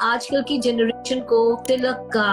आजकल की जनरेशन को तिलक का,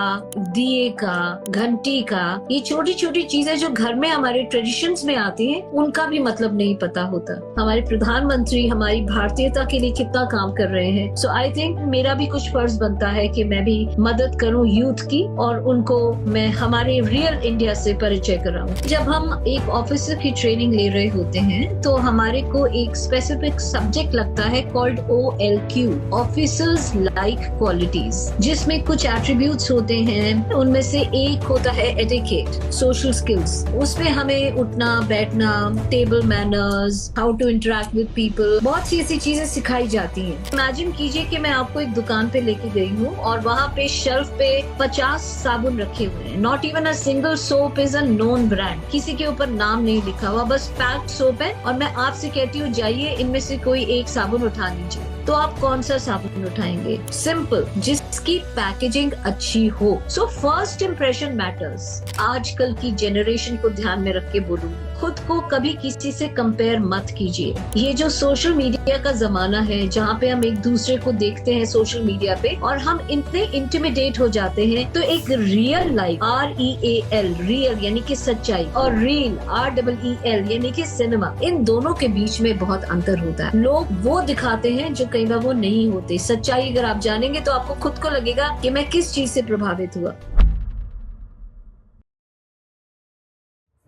दिए का, घंटी का, ये छोटी छोटी चीजें जो घर में हमारे ट्रेडिशंस में आती हैं, उनका भी मतलब नहीं पता होता। हमारे प्रधानमंत्री हमारी भारतीयता के लिए कितना काम कर रहे हैं। सो आई थिंक मेरा भी कुछ फर्ज बनता है कि मैं भी मदद करूं यूथ की और उनको मैं हमारे रियल इंडिया से परिचय कराऊं। जब हम एक ऑफिसर की ट्रेनिंग ले रहे होते हैं तो हमारे को एक स्पेसिफिक सब्जेक्ट लगता है called OLQ, officers like qualities, जिसमें कुछ एट्रीब्यूट्स होते हैं। उनमें से एक होता है एटिकेट, सोशल स्किल्स। उसमें हमें उठना बैठना, table manners, how to interact with people, बहुत सी ऐसी चीजें सिखाई जाती हैं। इमेजिन कीजिए कि मैं आपको एक दुकान पे लेके गई हूँ और वहाँ पे शेल्फ पे 50 साबुन रखे हुए हैं। Not even a single soap is a known brand, किसी के ऊपर नाम नहीं लिखा हुआ, बस पैक्ड सोप है। और मैं आपसे कहती हूँ जाइए इनमें से कोई एक साबुन उठा लीजिए, तो आप कौन सा साबुन उठाएंगे? सिंपल, जिसकी पैकेजिंग अच्छी हो। So first impression matters. आजकल की जनरेशन को ध्यान में रख के बोलूँ, खुद को कभी किसी से कंपेयर मत कीजिए। ये जो सोशल मीडिया का जमाना है, जहाँ पे हम एक दूसरे को देखते हैं सोशल मीडिया पे और हम इतने इंटिमिडेट हो जाते हैं, तो एक रियल लाइफ, REAL, रियल यानी कि सच्चाई, और रील, REEL यानी कि सिनेमा, इन दोनों के बीच में बहुत अंतर होता है। लोग वो दिखाते हैं जो कई बार वो नहीं होते। सच्चाई अगर आप जानेंगे तो आपको खुद को लगेगा कि मैं किस चीज से प्रभावित हुआ।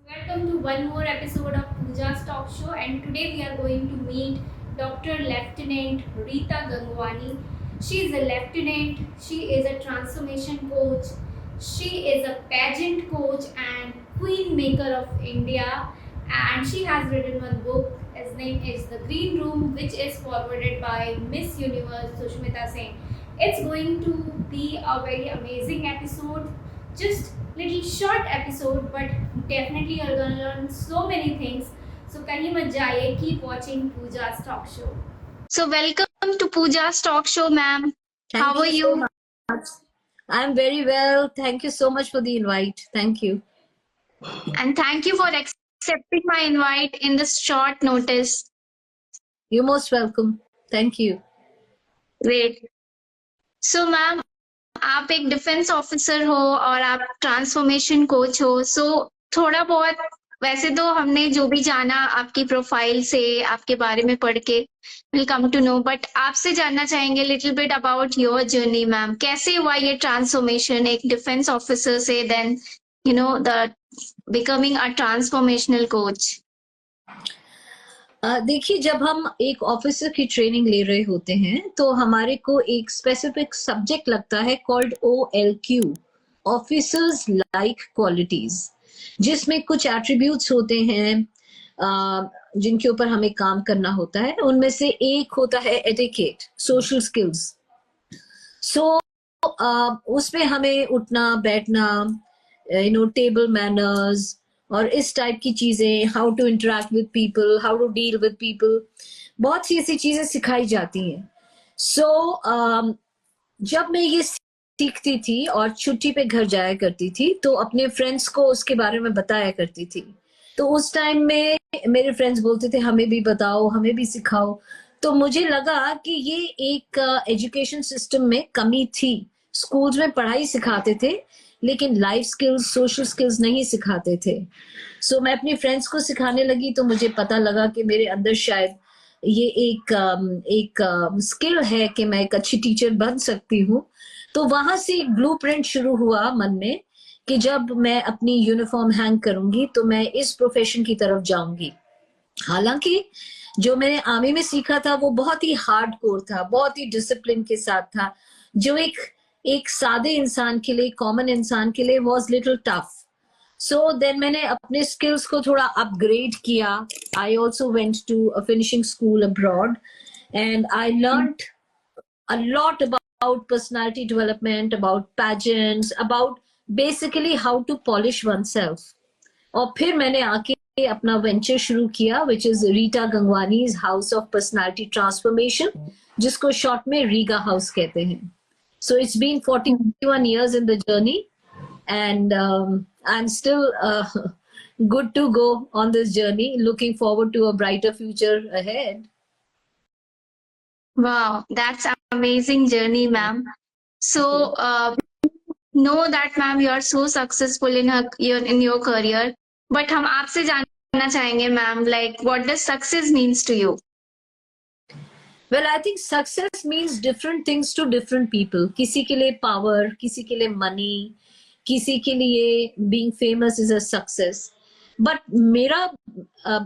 Welcome to one more episode of Pooja's Talk Show, and today we are going to meet Dr. Lieutenant Rita Gangwani. She is a lieutenant, she is a transformation coach, she is a pageant coach and queen maker of India, and she has written one book. Its name is The Green Room, which is forwarded by Miss Universe Sushmita Singh. It's going to be a very amazing episode. Just little short episode, but definitely you're gonna learn so many things. So kahin mat jaiye, keep watching Pooja's Talk Show. So welcome to Pooja's Talk Show, ma'am. How are you? So much. I'm very well. Thank you so much for the invite. Thank you. And thank you for accepting my invite in this short notice. You're most welcome. Thank you. Great. So ma'am, आप एक defence officer हो और आप transformation coach हो, सो थोड़ा बहुत वैसे तो हमने जो भी जाना आपकी प्रोफाइल से, आपके बारे में पढ़ के will come to know, but आपसे जानना चाहेंगे little bit about your journey ma'am. कैसे हुआ ये ट्रांसफॉर्मेशन एक डिफेंस ऑफिसर से then the becoming a transformational coach? देखिए, जब हम एक ऑफिसर की ट्रेनिंग ले रहे होते हैं तो हमारे को एक स्पेसिफिक सब्जेक्ट लगता है called OLQ, officers like qualities, जिसमें कुछ एट्रीब्यूट्स होते हैं जिनके ऊपर हमें काम करना होता है। उनमें से एक होता है एटिकेट, सोशल स्किल्स। सो उसमें हमें उठना बैठना, टेबल मैनर्स और इस टाइप की चीजें, how to interact with people, how to deal with people, बहुत सी ऐसी चीजें सिखाई जाती हैं। सो जब मैं ये सीखती थी और छुट्टी पे घर जाया करती थी तो अपने फ्रेंड्स को उसके बारे में बताया करती थी। तो उस टाइम में मेरे फ्रेंड्स बोलते थे हमें भी बताओ, हमें भी सिखाओ। तो मुझे लगा कि ये एक एजुकेशन सिस्टम में कमी थी। स्कूल्स में पढ़ाई सिखाते थे लेकिन लाइफ स्किल्स, सोशल स्किल्स नहीं सिखाते थे। सो मैं अपनी फ्रेंड्स को सिखाने लगी तो मुझे पता लगा कि मेरे अंदर शायद ये एक स्किल है कि मैं एक अच्छी टीचर बन सकती हूँ। तो वहां से एक ब्लूप्रिंट शुरू हुआ मन में कि जब मैं अपनी यूनिफॉर्म हैंग करूंगी तो मैं इस प्रोफेशन की तरफ जाऊंगी। हालांकि जो मैंने आर्मी में सीखा था वो बहुत ही हार्ड कोर था, बहुत ही डिसिप्लिन के साथ था, जो एक सादे इंसान के लिए, कॉमन इंसान के लिए was little tough. So then मैंने अपने स्किल्स को थोड़ा अपग्रेड किया। I also went to a finishing school abroad and I learned a lot about personality development, about pageants, about basically how to polish oneself. और फिर मैंने आके अपना वेंचर शुरू किया which is Rita Gangwani's house of personality transformation, जिसको short में Riga house कहते हैं। So it's been 41 years in the journey and I'm still good to go on this journey, looking forward to a brighter future ahead. Wow, that's amazing journey, ma'am. So know that ma'am you are so successful in your career. But हम आपसे जानना चाहेंगे ma'am, like what does success means to you? Well, I think success means different things to different people. किसी के लिए power, किसी के लिए money, किसी के लिए being famous is a success. But मेरा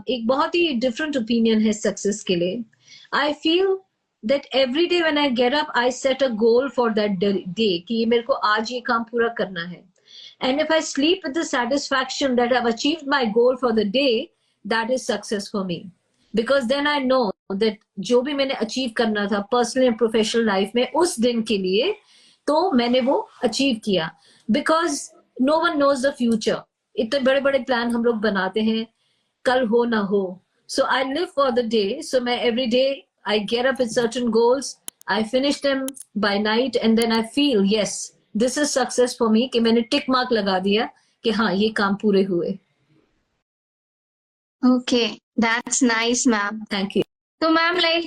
एक बहुत ही different opinion है success के लिए. I feel that every day when I get up, I set a goal for that day कि मेरे को आज ये काम पूरा करना है. And if I sleep with the satisfaction that I've achieved my goal for the day, that is success for me. Because then I know that जो भी मैंने अचीव करना था पर्सनल एंड प्रोफेशनल लाइफ में उस दिन के लिए, तो मैंने वो अचीव किया. Because no one knows the future. इतने बड़े बड़े प्लान हम लोग बनाते हैं, कल हो ना हो. So I live for the day. So मैं every day I get up with certain goals, I finish them by night and then I feel yes this is success for me कि मैंने टिक मार्क लगा दिया कि हाँ ये काम पूरे हुए. Okay, that's nice, ma'am. Thank you. So, ma'am, like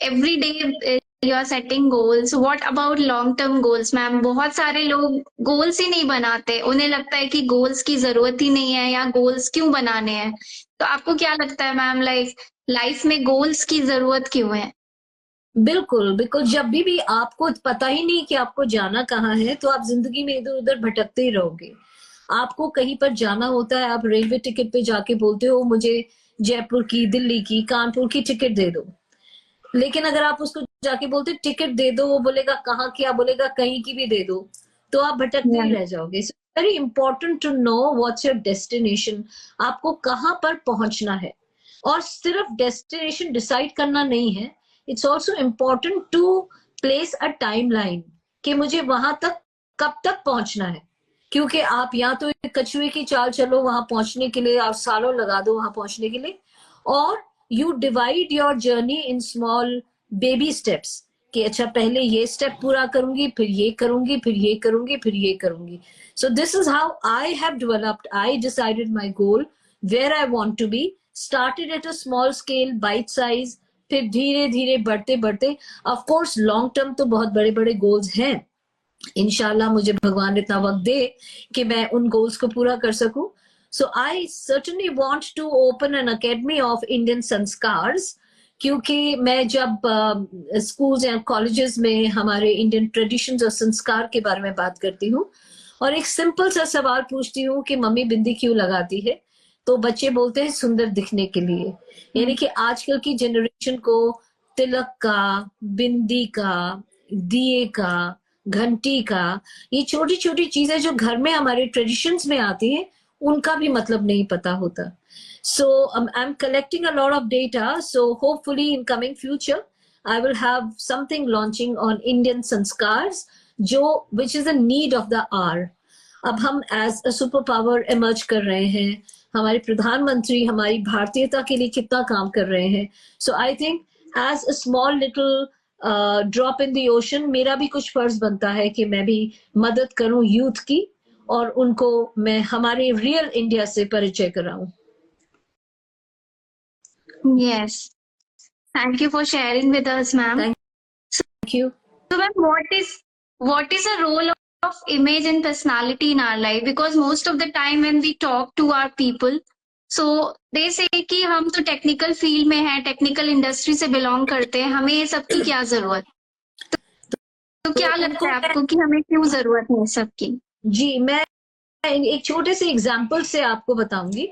every day you are setting goals. What about long-term goals, ma'am? बहुत सारे लोग goals ही नहीं बनाते. उन्हें लगता है कि goals की जरूरत ही नहीं है या goals क्यों बनाने हैं. तो आपको क्या लगता है, मैम, like life में goals की जरूरत क्यों है? बिल्कुल, बिकॉज जब भी आपको पता ही नहीं कि आपको जाना कहाँ है, तो आप जिंदगी में इधर उधर भटकते ही रहोगे. आपको कहीं पर जाना होता है, आप रेलवे टिकट पे जाके बोलते हो मुझे जयपुर की, दिल्ली की, कानपुर की टिकट दे दो. लेकिन अगर आप उसको जाके बोलते टिकट दे दो, वो बोलेगा कहाँ की, आप बोलेगा कहीं की भी दे दो, तो आप भटकते ही रह जाओगे. So very important to know what's your destination. आपको कहाँ पर पहुंचना है. और सिर्फ डेस्टिनेशन डिसाइड करना नहीं है, it's also important to place a time line कि मुझे वहां तक कब तक पहुंचना है. क्योंकि आप या तो कछुए की चाल चलो वहां पहुंचने के लिए, आप सालों लगा दो वहां पहुंचने के लिए, और you divide your journey in small baby steps कि अच्छा पहले ये स्टेप पूरा करूंगी, फिर ये करूंगी, फिर ये करूंगी, फिर ये करूंगी. So this is how I have developed. I decided my goal, where I want to be, started at a small scale, bite size, फिर धीरे धीरे बढ़ते बढ़ते. ऑफ कोर्स लॉन्ग टर्म तो बहुत बड़े बड़े गोल्स हैं. इंशाल्लाह मुझे भगवान इतना वक्त दे कि मैं उन गोल्स को पूरा कर सकूं. So I certainly want to open an academy of Indian sanskars, क्योंकि मैं जब स्कूल्स एंड कॉलेजेस में हमारे इंडियन ट्रेडिशंस और संस्कार के बारे में बात करती हूँ और एक सिंपल सा सवाल पूछती हूँ कि मम्मी बिंदी क्यों लगाती है, तो बच्चे बोलते हैं सुंदर दिखने के लिए. यानी कि आजकल की जनरेशन को तिलक का, बिंदी का, दिए का, घंटी का, ये छोटी छोटी चीजें जो घर में हमारे ट्रेडिशंस में आती हैं, उनका भी मतलब नहीं पता होता. So I'm collecting a lot of data. So hopefully in coming future, I will have something launching on Indian sanskars, which is a need of the hour. अब हम as a super power emerge कर रहे हैं. हमारे प्रधानमंत्री हमारी भारतीयता के लिए कितना काम कर रहे हैं. So I think as a small little drop in the ocean, मेरा भी कुछ फर्ज बनता है कि मैं भी मदद करूं यूथ की और उनको मैं हमारे रियल इंडिया से परिचय कराऊं. Yes, thank you for sharing with us, ma'am. Thank you. So, ma'am, what is the role of image and personality in our life? Because most of the time when we talk to our people, so they say कि हम तो technical field में हैं, technical industry से belong करते हैं, हमें ये सब की क्या जरूरत. तो क्या लगता है आपको कि हमें क्यों जरूरत है सबकी? जी, मैं एक छोटे से एग्जाम्पल से आपको बताऊंगी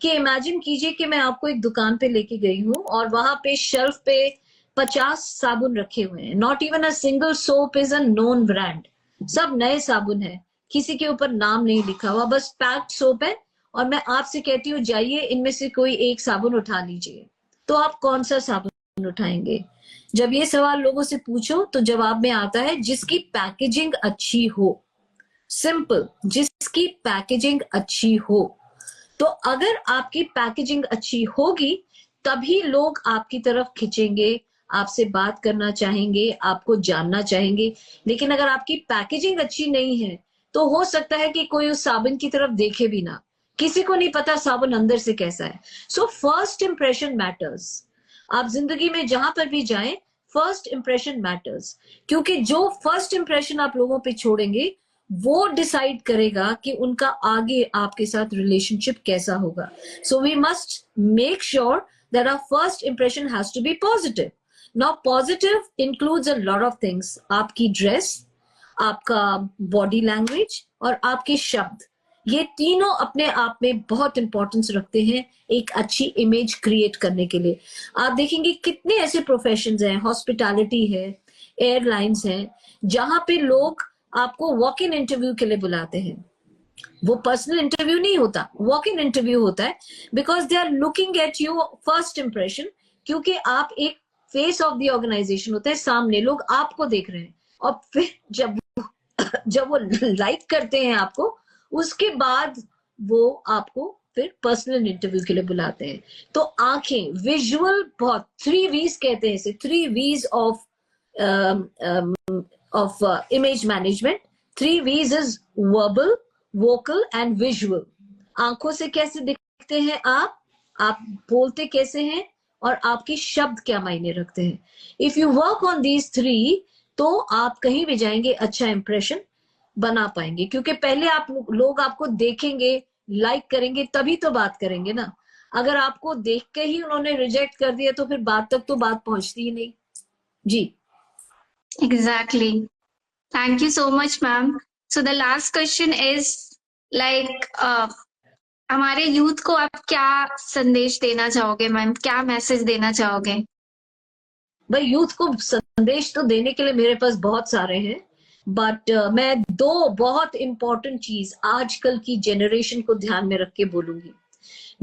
कि इमेजिन कीजिए कि मैं आपको एक दुकान पे लेके गई हूँ और वहां पे शेल्फ पे 50 साबुन रखे हुए हैं. Not even a single soap is a known brand. सब नए साबुन है, किसी के ऊपर नाम नहीं लिखा हुआ, बस पैक्ड सोप है. और मैं आपसे कहती हूँ जाइए इनमें से कोई एक साबुन उठा लीजिए, तो आप कौन सा साबुन उठाएंगे? जब ये सवाल लोगों से पूछो तो जवाब में आता है जिसकी पैकेजिंग अच्छी हो. सिंपल, जिसकी पैकेजिंग अच्छी हो. तो अगर आपकी पैकेजिंग अच्छी होगी तभी लोग आपकी तरफ खिंचेंगे, आपसे बात करना चाहेंगे, आपको जानना चाहेंगे. लेकिन अगर आपकी पैकेजिंग अच्छी नहीं है तो हो सकता है कि कोई उस साबुन की तरफ देखे भी ना. किसी को नहीं पता साबुन अंदर से कैसा है. So first impression matters. आप जिंदगी में जहां पर भी जाएं, फर्स्ट इंप्रेशन मैटर्स, क्योंकि जो फर्स्ट इंप्रेशन आप लोगों पे छोड़ेंगे वो डिसाइड करेगा कि उनका आगे आपके साथ रिलेशनशिप कैसा होगा. So we must make sure that our first impression has to be positive. Now positive includes a lot of things. आपकी ड्रेस, आपका बॉडी लैंग्वेज और आपके शब्द, ये तीनों अपने आप में बहुत इंपॉर्टेंस रखते हैं एक अच्छी इमेज क्रिएट करने के लिए. आप देखेंगे कितने ऐसे प्रोफेशंस हैं, हॉस्पिटैलिटी है, एयरलाइंस हैं, जहां पे लोग आपको वॉक इन इंटरव्यू के लिए बुलाते हैं. वो पर्सनल इंटरव्यू नहीं होता, वॉक इन इंटरव्यू होता है, because they are looking at you first impression, क्योंकि आप एक फेस ऑफ द ऑर्गेनाइजेशन होता है, सामने लोग आपको देख रहे हैं. और फिर जब वो लाइक करते हैं आपको, उसके बाद वो आपको फिर पर्सनल इंटरव्यू के लिए बुलाते हैं. तो आंखें, विजुअल, बहुत 3 V's कहते हैं इसे, 3 V's of image management. 3 V's is verbal, vocal and visual. आंखों से कैसे दिखते हैं आप बोलते कैसे हैं, और आपके शब्द क्या मायने रखते हैं. If you work on these 3, तो आप कहीं भी जाएंगे अच्छा इंप्रेशन बना पाएंगे, क्योंकि पहले लोग आपको देखेंगे, लाइक करेंगे, तभी तो बात करेंगे ना. अगर आपको देख के ही उन्होंने रिजेक्ट कर दिया तो फिर बात तक तो बात पहुंचती ही नहीं. जी. Exactly. Thank you so much, ma'am. So the last question is like, हमारे यूथ को आप क्या संदेश देना चाहोगे मैम, क्या मैसेज देना चाहोगे? भाई यूथ को संदेश तो देने के लिए मेरे पास बहुत सारे हैं, बट मैं 2 बहुत इंपॉर्टेंट चीज आजकल की जनरेशन को ध्यान में रख के बोलूंगी.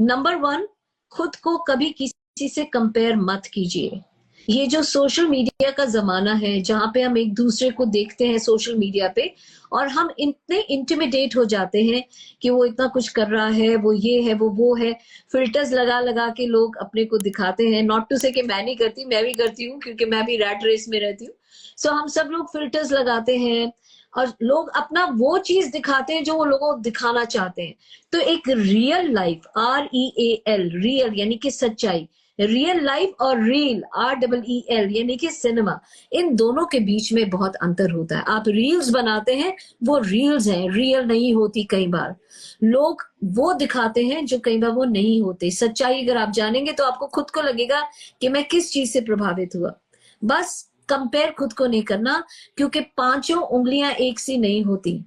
नंबर 1, खुद को कभी किसी से कंपेयर मत कीजिए. ये जो सोशल मीडिया का जमाना है, जहां पे हम एक दूसरे को देखते हैं सोशल मीडिया पे, और हम इतने इंटिमिडेट हो जाते हैं कि वो इतना कुछ कर रहा है, वो ये है, वो है. फिल्टर्स लगा लगा के लोग अपने को दिखाते हैं. नॉट टू से कि मैं नहीं करती, मैं भी करती हूँ, क्योंकि मैं भी रैट रेस में रहती हूँ. सो हम सब लोग फिल्टर्स लगाते हैं और लोग अपना वो चीज दिखाते हैं जो वो लोगों को दिखाना चाहते हैं. तो एक रियल लाइफ, REAL, रियल यानी कि सच्चाई, रियल लाइफ, और रील, REEL यानी कि सिनेमा, इन दोनों के बीच में बहुत अंतर होता है. आप रील्स बनाते हैं, वो रील्स हैं, रियल नहीं होती. कई बार लोग वो दिखाते हैं जो कई बार वो नहीं होते. सच्चाई अगर आप जानेंगे तो आपको खुद को लगेगा कि मैं किस चीज से प्रभावित हुआ. बस कंपेयर खुद को नहीं करना, क्योंकि 5 उंगलियां एक सी नहीं होती,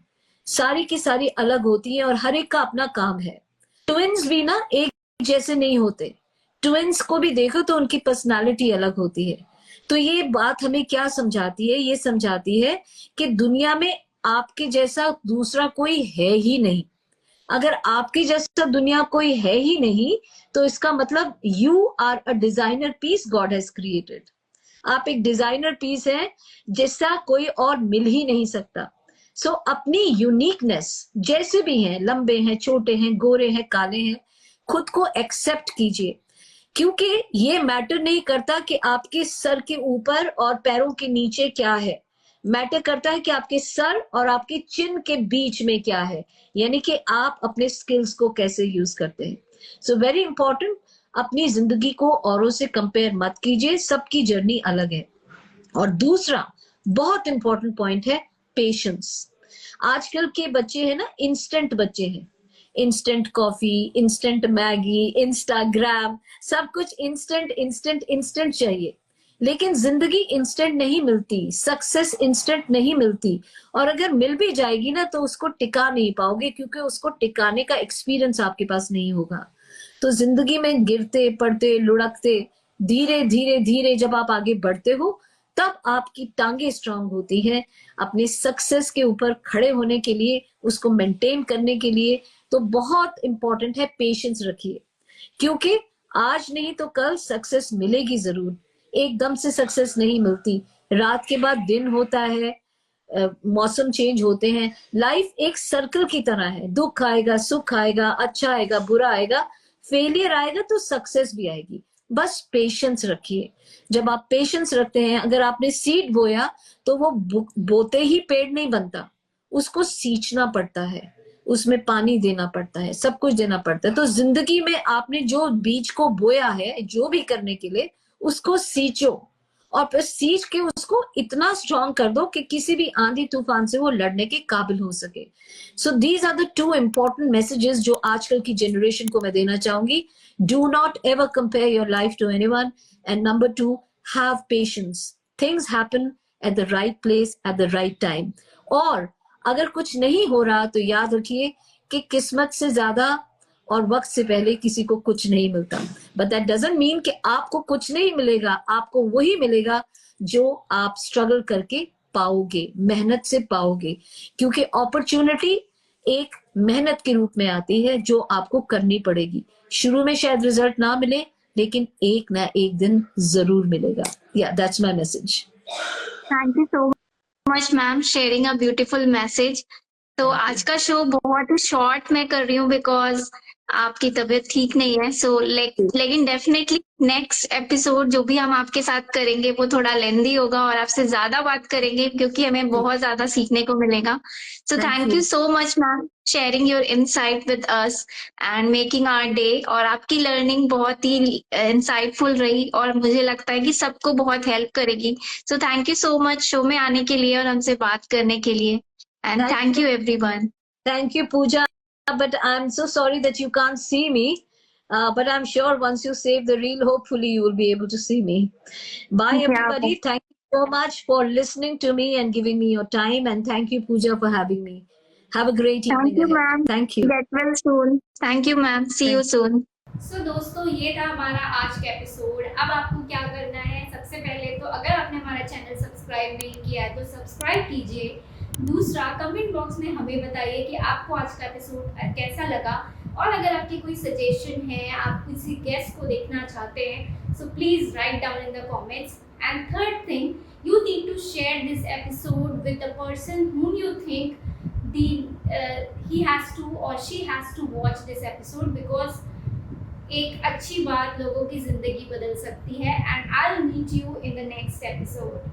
सारी की सारी अलग होती है, और हर एक का अपना काम है. ट्विन्स भी ना एक जैसे नहीं होते. ट्विन्स को भी देखो तो उनकी पर्सनालिटी अलग होती है. तो ये बात हमें क्या समझाती है? ये समझाती है कि दुनिया में आपके जैसा दूसरा कोई है ही नहीं. अगर आपके जैसा दुनिया कोई है ही नहीं, तो इसका मतलब you are a designer piece God has created. आप एक डिजाइनर पीस है जैसा कोई और मिल ही नहीं सकता. सो अपनी यूनिकनेस, जैसे भी हैं, लंबे हैं, छोटे हैं, गोरे हैं, काले हैं, खुद को एक्सेप्ट कीजिए. क्योंकि ये मैटर नहीं करता कि आपके सर के ऊपर और पैरों के नीचे क्या है. मैटर करता है कि आपके सर और आपके चिन के बीच में क्या है, यानी कि आप अपने स्किल्स को कैसे यूज करते हैं. सो वेरी इंपॉर्टेंट, अपनी जिंदगी को औरों से कंपेयर मत कीजिए, सबकी जर्नी अलग है. और दूसरा बहुत इंपॉर्टेंट पॉइंट है पेशेंस. आजकल के बच्चे हैं ना, इंस्टेंट बच्चे हैं. Instant coffee, instant Maggi, Instagram, सब कुछ इंस्टेंट इंस्टेंट इंस्टेंट चाहिए. लेकिन जिंदगी इंस्टेंट नहीं मिलती, सक्सेस इंस्टेंट नहीं मिलती, और अगर मिल भी जाएगी ना तो उसको टिका नहीं पाओगे, क्योंकि उसको टिकाने का एक्सपीरियंस आपके पास नहीं होगा. तो जिंदगी में गिरते पड़ते लुढ़कते, धीरे धीरे धीरे जब आप आगे बढ़ते हो, तब आपकी टांगे स्ट्रांग होती हैं अपने सक्सेस के ऊपर खड़े होने के लिए, उसको मेंटेन करने के लिए. तो बहुत इंपॉर्टेंट है, पेशेंस रखिए, क्योंकि आज नहीं तो कल सक्सेस मिलेगी जरूर. एकदम से सक्सेस नहीं मिलती, रात के बाद दिन होता है, मौसम चेंज होते हैं. लाइफ एक सर्कल की तरह है, दुख आएगा, सुख आएगा, अच्छा आएगा, बुरा आएगा, फेलियर आएगा, तो सक्सेस भी आएगी. बस पेशेंस रखिए. जब आप पेशेंस रखते हैं, अगर आपने सीड बोया तो वो बोते ही पेड़ नहीं बनता, उसको सींचना पड़ता है, उसमें पानी देना पड़ता है, सब कुछ देना पड़ता है. तो जिंदगी में आपने जो बीज को बोया है, जो भी करने के लिए, उसको सींचो, और फिर सींच के उसको इतना स्ट्रांग कर दो कि किसी भी आंधी तूफान से वो लड़ने के काबिल हो सके. So these are the 2 important messages जो आजकल की जनरेशन को मैं देना चाहूंगी. Do not ever compare your life to anyone. And number 2, have patience. Things happen at the right place at the right time. और अगर कुछ नहीं हो रहा तो याद रखिए कि किस्मत से ज्यादा और वक्त से पहले किसी को कुछ नहीं मिलता. बट दैट डजंट मीन कि आपको कुछ नहीं मिलेगा. आपको वही मिलेगा जो आप स्ट्रगल करके पाओगे, मेहनत से पाओगे. क्योंकि अपॉर्चुनिटी एक मेहनत के रूप में आती है जो आपको करनी पड़ेगी. शुरू में शायद रिजल्ट ना मिले, लेकिन एक ना एक दिन जरूर मिलेगा. या that's my message. Thank you so much ma'am, sharing a beautiful message. तो आज का शो बहुत ही शॉर्ट मैं कर रही हूँ बिकॉज आपकी तबीयत ठीक नहीं है. सो लेकिन डेफिनेटली नेक्स्ट एपिसोड जो भी हम आपके साथ करेंगे वो थोड़ा लेंदी होगा और आपसे ज्यादा बात करेंगे क्योंकि हमें बहुत ज्यादा सीखने को मिलेगा. So thank you so much ma'am, sharing your insight with us and making our day. और आपकी लर्निंग बहुत ही इंसाइटफुल रही और मुझे लगता है कि सबको बहुत हेल्प करेगी. सो thank you so much show में आने के लिए और हमसे बात करने के लिए. And thank you everyone. Thank you, Pooja. But I'm so sorry that you can't see me. But I'm sure once you save the reel, hopefully you will be able to see me. Bye, everybody. Yeah. Thank you so much for listening to me and giving me your time. And thank you, Pooja, for having me. Have a great evening. Thank you, ma'am. Thank you. Get well soon. Thank you, ma'am. See you soon. सो दोस्तों, ये था हमारा आज का episode. अब आपको क्या करना है, सबसे पहले तो अगर आपने हमारा चैनल सब्सक्राइब नहीं किया है तो सब्सक्राइब कीजिए. दूसरा, कमेंट बॉक्स में हमें बताइए कि आपको आज का एपिसोड कैसा लगा. और अगर आपकी कोई सजेशन है, आप किसी गेस्ट को देखना चाहते हैं, so please write down in the comments. And third thing, you need to share this episode with the person whom you think he has to or she has to watch this episode, because एक अच्छी बात लोगों की जिंदगी बदल सकती है. And I will meet you in the next episode.